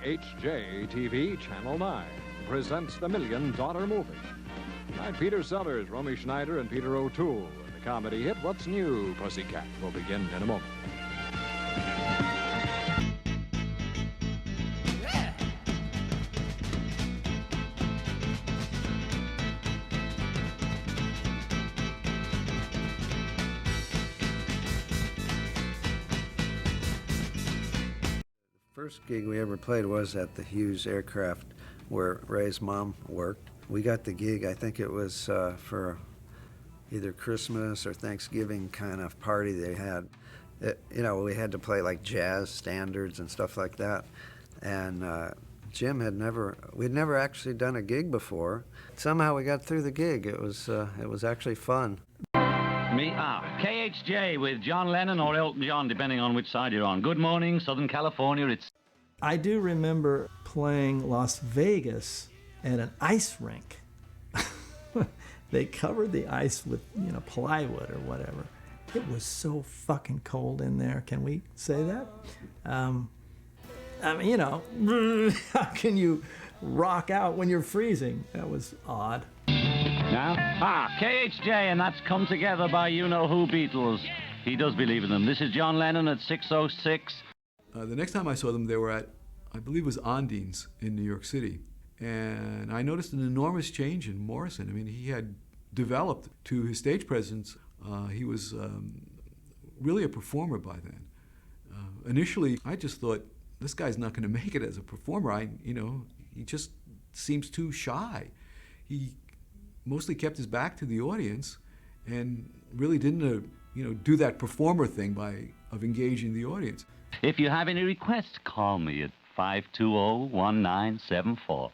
KHJ TV Channel 9 presents the Million Dollar Movie. Tonight, Peter Sellers, Romy Schneider, and Peter O'Toole. And the comedy hit What's New, Pussycat will begin in a moment. First gig we ever played was at the Hughes Aircraft where Ray's mom worked. We got the gig, I think it was for either Christmas or Thanksgiving kind of party they had. We had to play like jazz standards and stuff like that. And Jim we'd never actually done a gig before. Somehow we got through the gig. It was actually fun. KHJ with John Lennon or Elton John, depending on which side you're on. Good morning, Southern California. I do remember playing Las Vegas at an ice rink. They covered the ice with, plywood or whatever. It was so fucking cold in there. Can we say that? How can you rock out when you're freezing? That was odd. Now, KHJ, and that's Come Together by You-Know-Who Beatles. He does believe in them. This is John Lennon at 6:06. The next time I saw them, they were at, I believe it was Ondine's in New York City. And I noticed an enormous change in Morrison. I mean, he had developed to his stage presence. He was really a performer by then. Initially, I just thought, this guy's not going to make it as a performer. He just seems too shy. He mostly kept his back to the audience and really didn't, do that performer thing of engaging the audience. If you have any requests, call me at 520-1974. Fillmore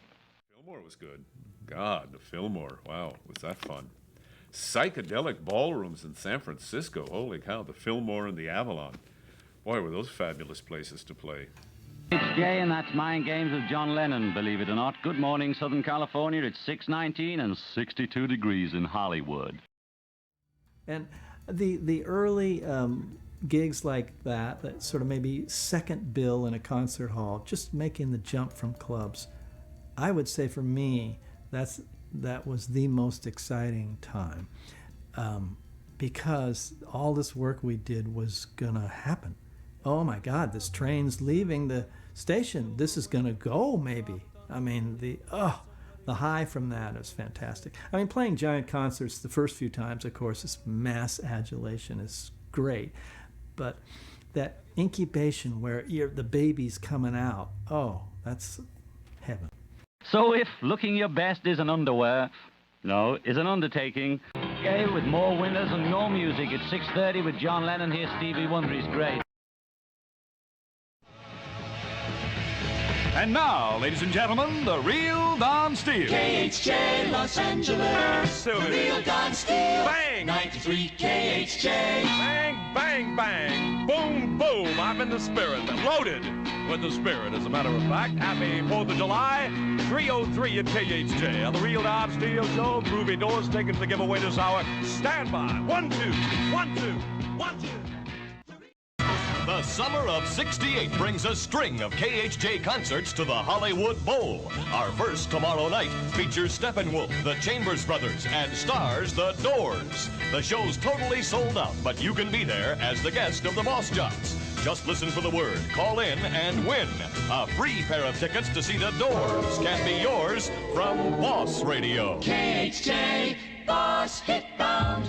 was good. God, the Fillmore. Wow, was that fun. Psychedelic ballrooms in San Francisco. Holy cow, the Fillmore and the Avalon. Boy, were those fabulous places to play. KHJ, and that's Mind Games with John Lennon, believe it or not. Good morning, Southern California. It's 6:19 and 62 degrees in Hollywood. And the early gigs like that sort of maybe second bill in a concert hall, just making the jump from clubs, I would say for me, that was the most exciting time, because all this work we did was gonna happen. Oh my God, this train's leaving the station. This is gonna go, maybe. I mean, the high from that is fantastic. I mean, playing giant concerts the first few times, of course, this mass adulation is great. But that incubation where the baby's coming out, that's heaven. So if looking your best is an undertaking, okay, with more winners and more music at 6:30 with John Lennon. Here, Stevie Wonder is great. And now, ladies and gentlemen, the real Don Steele. KHJ Los Angeles, the real Don Steele. Bang! 93 KHJ. Bang, bang, bang. Boom, boom. I'm in the spirit. Loaded with the spirit, as a matter of fact. Happy 4th of July, 3:03 at KHJ. On the real Don Steele Show, movie doors taken to give away this hour. Stand by. 1, 2, 1, 2, 1, 2. The summer of '68 brings a string of KHJ concerts to the Hollywood Bowl. Our first tomorrow night features Steppenwolf, the Chambers Brothers, and stars the Doors. The show's totally sold out, but you can be there as the guest of the Boss Jocks. Just listen for the word, call in, and win a free pair of tickets to see the Doors. Can be yours from Boss Radio. KHJ, Boss Hitbound.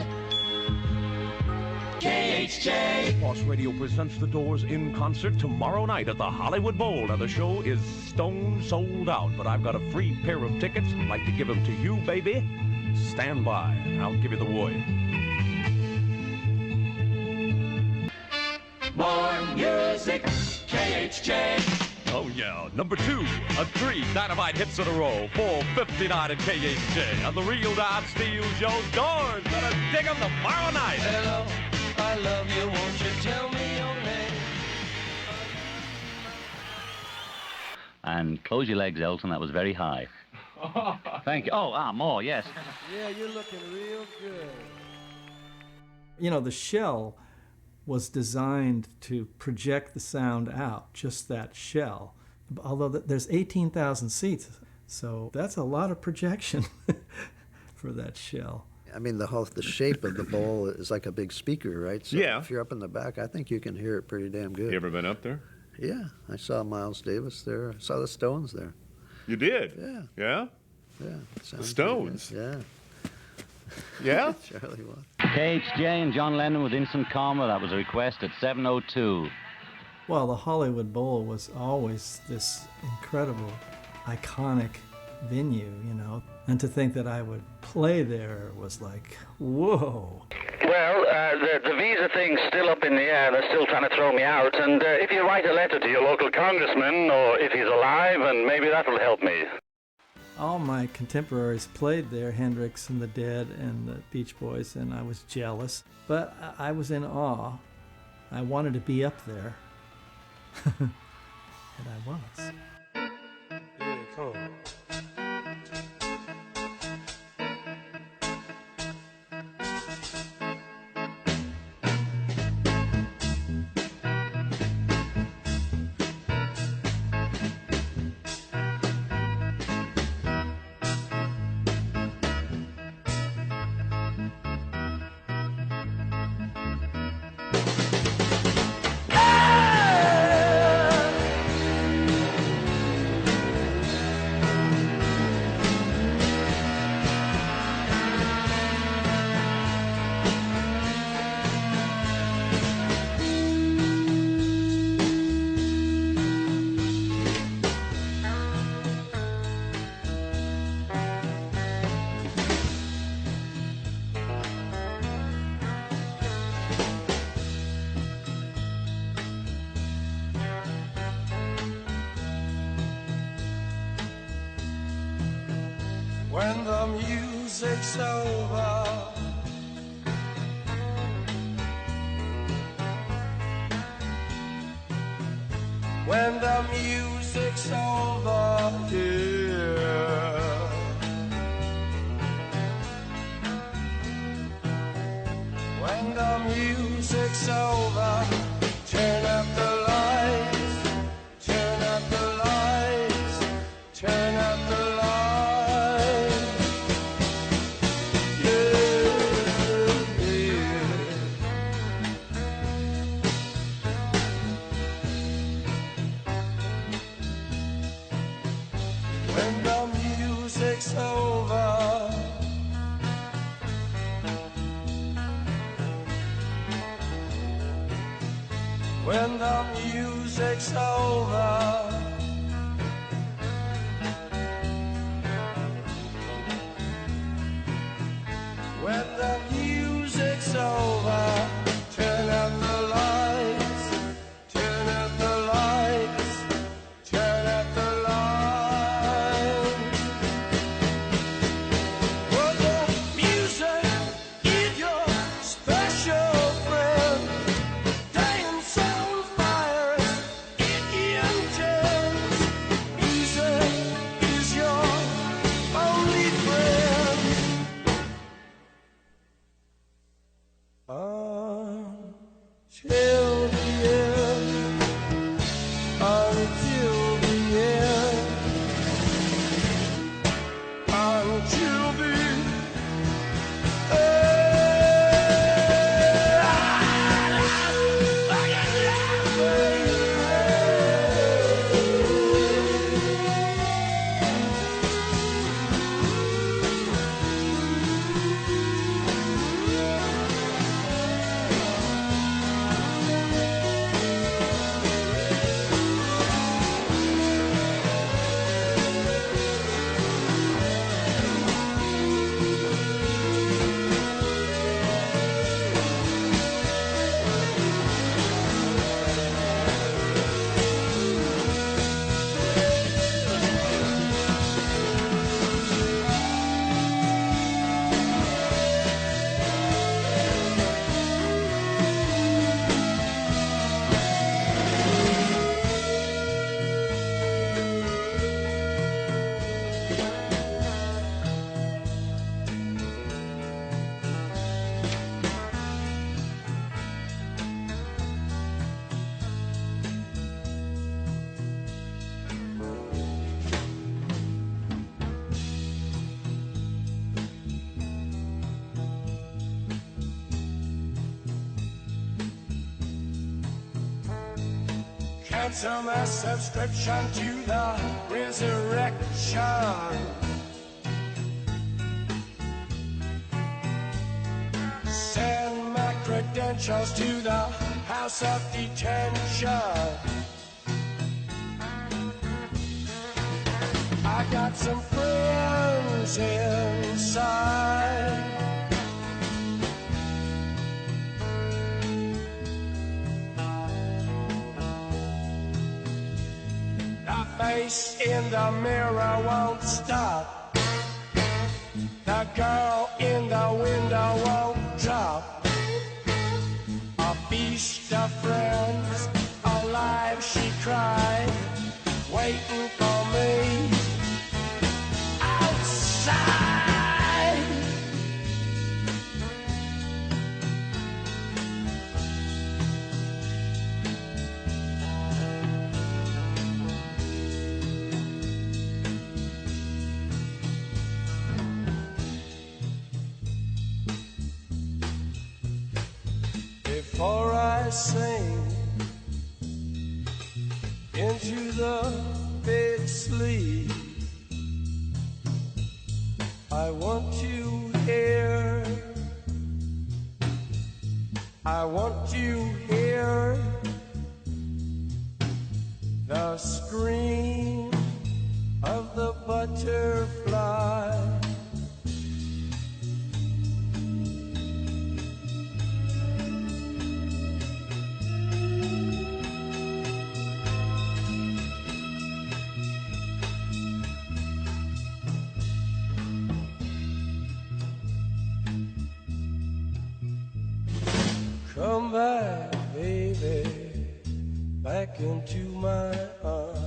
KHJ. Boss Radio presents the Doors in concert tomorrow night at the Hollywood Bowl. Now, the show is stone sold out, but I've got a free pair of tickets. I'd like to give them to you, baby. Stand by, and I'll give you the word. More music, KHJ. Oh, yeah. Number 2, a 3 dynamite hits in a row. 4:59 at KHJ. On the real Don Steele Show, Doors gonna dig them tomorrow night. Hello, I love you, won't you tell me your name? And close your legs, Elton. That was very high. Thank you. More, yes. Yeah, you're looking real good. The shell was designed to project the sound out, just that shell. although there's 18,000 seats, so that's a lot of projection for that shell. I mean, the shape of the bowl is like a big speaker, right? So Yeah. if you're up in the back, I think you can hear it pretty damn good. You ever been up there? Yeah, I saw Miles Davis there. I saw the Stones there. You did? Yeah. Yeah? Yeah. The Stones? Yeah. Yeah? Charlie Watts. KHJ and John Lennon with Instant Karma. That was a request at 7:02. Well, the Hollywood Bowl was always this incredible, iconic venue, you know. And to think that I would play there was like, whoa. Well, the visa thing's still up in the air. They're still trying to throw me out. And if you write a letter to your local congressman, or if he's alive, and maybe that'll help me. All my contemporaries played there, Hendrix and the Dead and the Beach Boys, and I was jealous. But I was in awe. I wanted to be up there. And I was. Yeah, come on. When the music's over, when the music's over here, when the music's over, turn up the lights, turn up the lights, turn up the lights. When the music's over, when the music's over, when the music's over, turn up the lights, turn up the lights, turn up the lights. Well, the music is your special friend. Dance on fires in the Cancel my subscription to the resurrection. Send my credentials to the house of detention. I got some friends inside. The face in the mirror won't stop. The girl in the window won't drop. A beast of friends, alive she cried, waiting for me outside. Before I sing into the big sleep, I want to hear the scream of the butterfly. Come back, baby, back into my arms.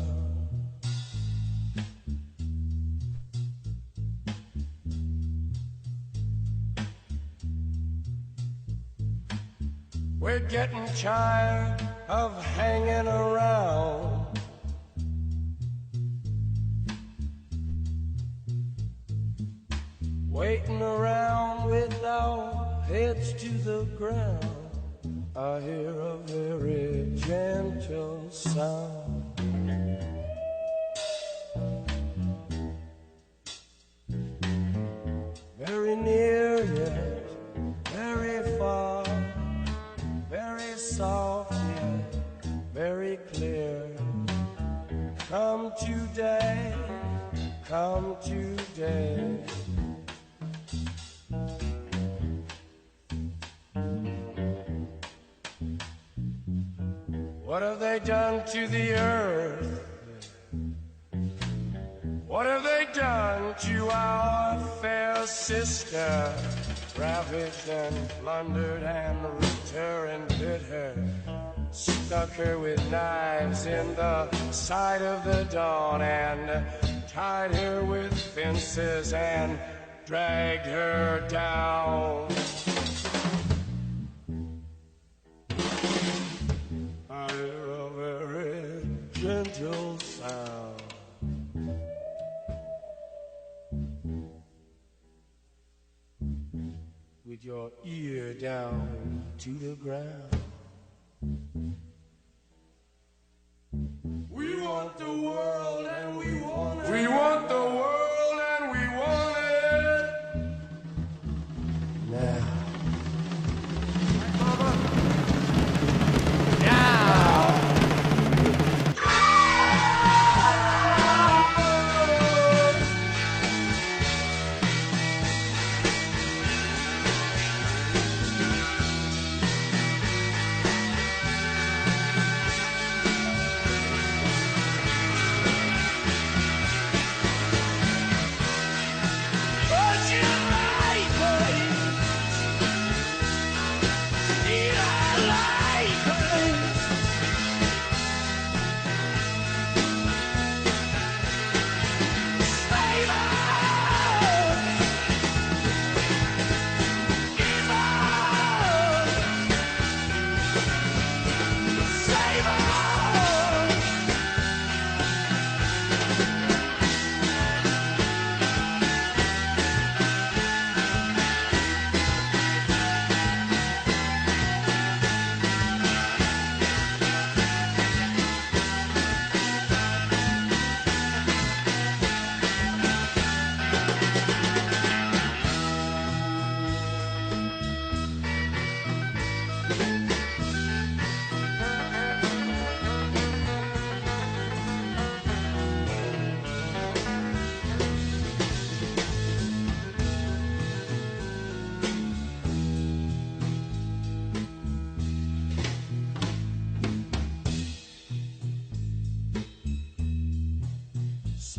We're getting tired of hanging around. Waiting around with our heads to the ground. I hear a very gentle sound. Very near yet very far, very soft yet very clear. Come today, come today. What have they done to the earth? What have they done to our fair sister? Ravaged and plundered and ripped her and bit her. Stuck her with knives in the side of the dawn and tied her with fences and dragged her down. I hear a very gentle sound. With your ear down to the ground. We want the world and we want it. We want the world and we want it. Now.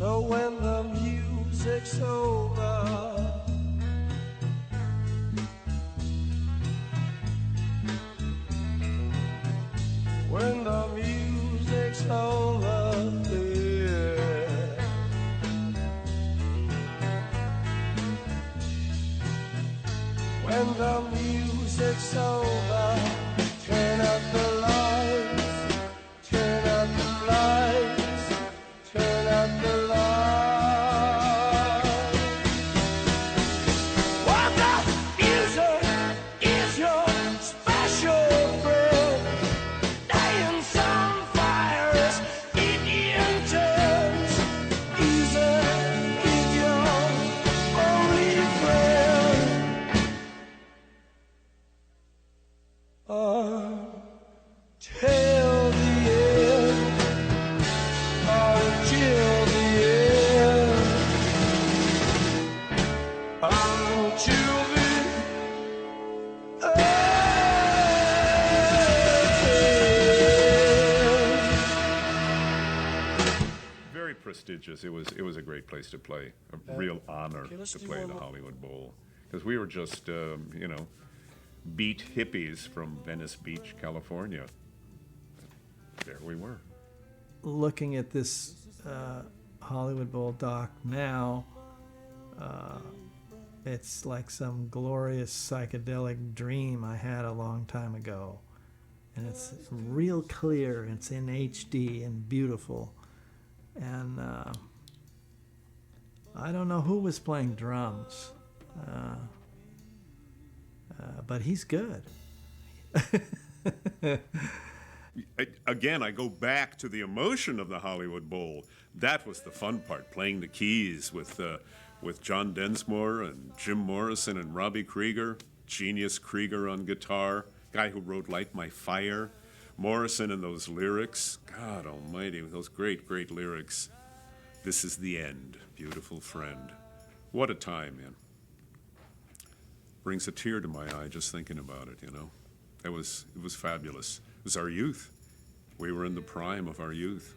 So when the music's over, when the music's over, yeah. When the music's over, turn up the lights, turn up the lights, turn up the lights. What the music is your special friend. Dance on fires, Indian turns. Easy is your only friend. Till the end, until the end, until the end. Very prestigious. It was a great place to play. A real honor let's to do play one the more. Hollywood Bowl. Because we were just, beat hippies from Venice Beach, California. There we were. Looking at this Hollywood Bowl doc now, it's like some glorious psychedelic dream I had a long time ago. And it's real clear, it's in HD and beautiful. And I don't know who was playing drums, but he's good. Again, I go back to the emotion of the Hollywood Bowl. That was the fun part, playing the keys with John Densmore and Jim Morrison and Robbie Krieger, genius Krieger on guitar, guy who wrote Light My Fire, Morrison and those lyrics. God almighty, those great, great lyrics. This is the end, beautiful friend. What a time, man. Brings a tear to my eye just thinking about it, you know. It was fabulous. It was our youth. We were in the prime of our youth.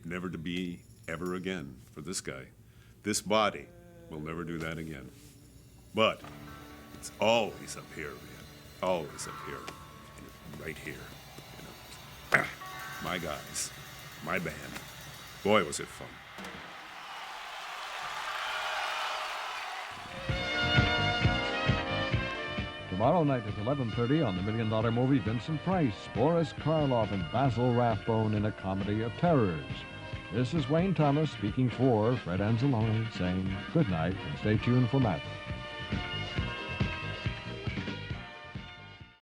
Never to be ever again for this guy. This body will never do that again. But it's always up here, man. Always up here. And right here. You know. My guys. My band. Boy, was it fun. Tomorrow night at 11:30 on the $1 Million Movie, Vincent Price, Boris Karloff, and Basil Rathbone in a comedy of terrors. This is Wayne Thomas speaking for Fred Anzalone, saying good night and stay tuned for Matt.